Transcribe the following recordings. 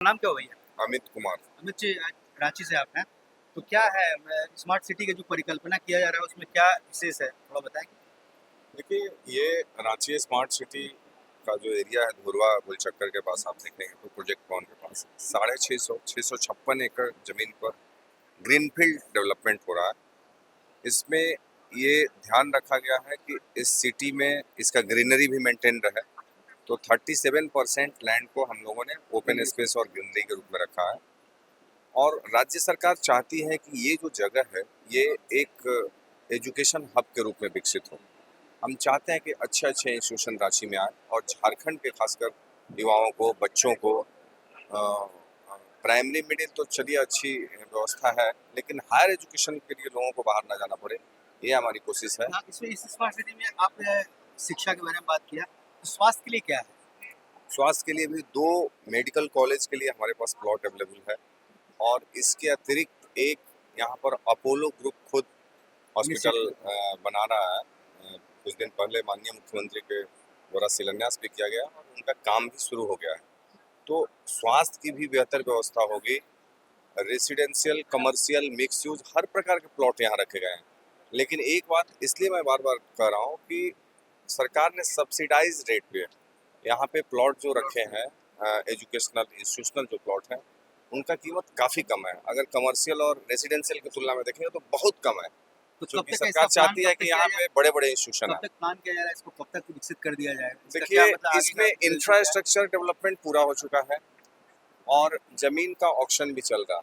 नाम क्या हो भैया? अमित कुमार। अमित जी, रांची से आप हैं। तो क्या है स्मार्ट सिटी की जो परिकल्पना किया जा रहा है उसमें क्या विशेष है, थोड़ा बताएंगे? देखिए, ये रांची स्मार्ट सिटी का जो एरिया है धुरवा गुलचक्कर के पास आप देखेंगे तो प्रोजेक्ट कौन के पास 656 एकड़ जमीन पर ग्रीनफील्ड डेवलपमेंट हो रहा है। इसमें ये ध्यान रखा गया है कि इस सिटी में इसका ग्रीनरी भी मेंटेन रहे। तो 37% लैंड को हम लोगों ने ओपन स्पेस और ग्रीनरी के रूप में रखा है। और राज्य सरकार चाहती है कि ये जो जगह है ये एक एजुकेशन हब के रूप में विकसित हो। हम चाहते हैं कि अच्छे अच्छे इंस्टीट्यूशन रांची में आए और झारखंड के खासकर युवाओं को, बच्चों को प्राइमरी मिडिल तो चलिए अच्छी व्यवस्था है, लेकिन हायर एजुकेशन के लिए लोगों को बाहर ना जाना पड़े, ये हमारी कोशिश है। हाँ, इसमें इस स्मार्ट सिटी में आपने शिक्षा के बारे में बात किया, तो स्वास्थ्य के लिए क्या है? स्वास्थ्य के लिए भी 2 मेडिकल कॉलेज के लिए हमारे पास प्लॉट अवेलेबल है और इसके अतिरिक्त एक यहाँ पर अपोलो ग्रुप खुद हॉस्पिटल बना रहा है। कुछ दिन पहले माननीय मुख्यमंत्री के द्वारा शिलान्यास भी किया गया और उनका काम भी शुरू हो गया है। तो स्वास्थ्य की भी बेहतर व्यवस्था होगी। Residential, commercial, mix use her प्रकार के प्लॉट यहाँ रखे गए हैं। लेकिन एक बात इसलिए मैं बार बार कह रहा हूँ कि सरकार ने सब्सिडाइज रेट पे यहाँ पे प्लॉट जो रखे हैं, एजुकेशनल इंस्टीट्यूशनल जो प्लॉट हैं उनका कीमत काफ़ी कम है। अगर कमर्शियल और रेसिडेंशियल की तुलना में देखेंगे तो बहुत कम है, तो कब क्योंकि तक सरकार चाहती है कि यहाँ पे बड़े बड़े इंस्टीट्यूशन कब है। तक प्लान किया जा रहा है, इसको कब तक विकसित कर दिया जाएगा? इसका क्या देखिए, मतलब आगे इसमें का भविष्य क्या है? इंफ्रास्ट्रक्चर डेवलपमेंट पूरा हो चुका है और जमीन का ऑक्शन भी चल रहा।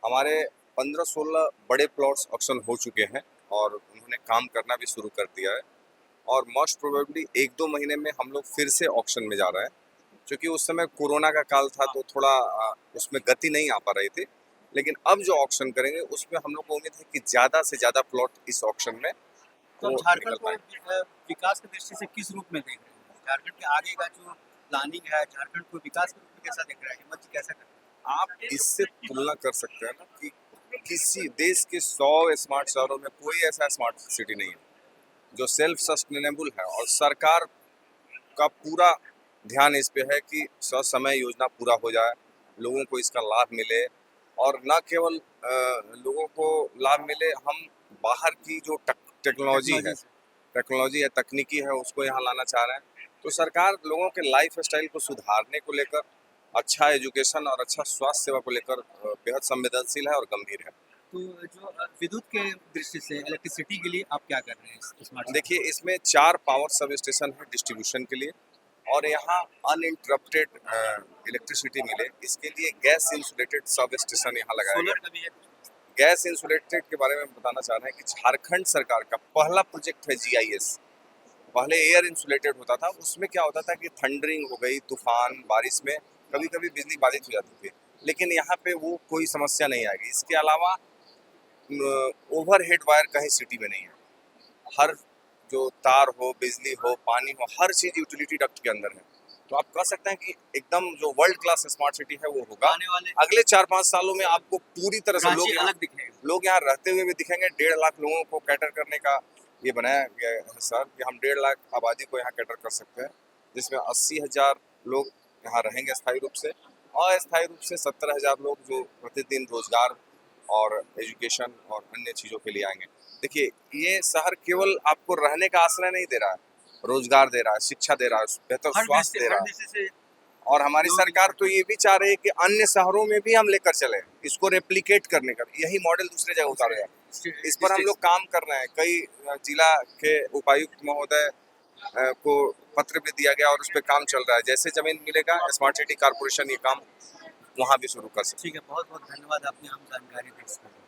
हमारे 15-16 बड़े प्लॉट्स ऑक्शन हो चुके हैं और उन्होंने काम करना भी शुरू कर दिया है और मोस्ट प्रोबेबली 1-2 महीने में हम लोग फिर से ऑक्शन में जा रहे हैं, क्योंकि उस समय कोरोना का काल था तो थोड़ा उसमें गति नहीं आ पा रही थी। लेकिन अब जो ऑक्शन करेंगे उसमें हम लोग को उम्मीद है कि ज़्यादा से ज़्यादा प्लॉट इस ऑक्शन में तो वो आप झारखंड निकल को पाए। विकास की दृष्टि से किस रूप में देख रहे हैं? झारखंड के आगे का जो प्लानिंग है, झारखंड को विकास के रूप में कैसा दिख रहा है? हिम्मत जी कैसा कर रहे हैं? आप इससे तुलना कर सकते हैं ना कि किसी देश के 100 स्मार्ट शहरों में कोई ऐसा स्मार्ट सिटी नहीं है जो सेल्फ सस्टेनेबल है और सरकार का पूरा ध्यान इस पे है कि ससमय योजना पूरा हो जाए, लोगों को इसका लाभ मिले और न केवल लोगों को लाभ मिले, हम बाहर की जो टेक्नोलॉजी से टेक्नोलॉजी है, तकनीकी है, उसको यहाँ लाना चाह रहे हैं। तो सरकार लोगों के लाइफ स्टाइल को सुधारने को लेकर, अच्छा एजुकेशन और अच्छा स्वास्थ्य सेवा को लेकर बेहद संवेदनशील है और गंभीर है। तो जो विद्युत के दृष्टि से इलेक्ट्रिसिटी के लिए आप क्या कर रहे हैं इस स्मार्ट सिटी देखिए, में? इसमें 4 पावर सब स्टेशन है डिस्ट्रीब्यूशन के लिए और यहाँ अनइंटरप्टेड इलेक्ट्रिसिटी मिले, इसके लिए गैस इंसुलेटेड सब स्टेशन यहाँ लगाया गया सोलर है। का भी है? गैस इंसुलेटेड के बारे में बताना चाह रहे हैं कि झारखंड सरकार का पहला प्रोजेक्ट है जीआईएस। पहले एयर इंसुलेटेड होता था, उसमें क्या होता था कि थंडरिंग हो गई, तूफान, बारिश में कभी कभी बिजली बाधित हो जाती थी, लेकिन यहाँ पे वो कोई समस्या नहीं आएगी। इसके अलावा ओवरहेड वायर कहीं सिटी में नहीं है। हर जो तार हो, बिजली हो, पानी हो, हर चीज यूटिलिटी डक्ट के अंदर है। तो आप कह सकते हैं कि एकदम जो वर्ल्ड क्लास स्मार्ट सिटी है वो होगा। आने वाले अगले 4-5 सालों में आपको पूरी तरह से रांची अलग दिखेगा। लोग यहाँ रहते हुए भी दिखेंगे। 1.5 लाख लोगों को कैटर करने का ये बनाया गया है सर, कि हम 1.5 लाख आबादी को यहाँ कैटर कर सकते हैं, जिसमें 80,000 लोग यहाँ रहेंगे स्थायी रूप से और अस्थायी रूप से 70,000 लोग जो प्रतिदिन रोजगार और एजुकेशन और अन्य चीज़ों के लिए आएंगे। देखिए, ये शहर केवल आपको रहने का आश्रय नहीं दे रहा है, रोजगार दे रहा है, शिक्षा दे रहा है, बेहतर स्वास्थ्य दे हर रहा है। दृष्टि से और हमारी जो सरकार तो ये भी चाह रही है कि अन्य शहरों में भी हम लेकर चले, इसको रेप्लिकेट करने का, यही मॉडल दूसरे जगह उतारा जाए। इस पर हम लोग काम कर रहे हैं। कई जिला के उपायुक्त महोदय को पत्र भी दिया गया और उस पर काम चल रहा है। जैसे जमीन मिलेगा स्मार्ट सिटी कॉर्पोरेशन ये काम वहाँ भी शुरू कर सकते हैं। ठीक है, बहुत बहुत धन्यवाद, आपने हम जानकारी दी।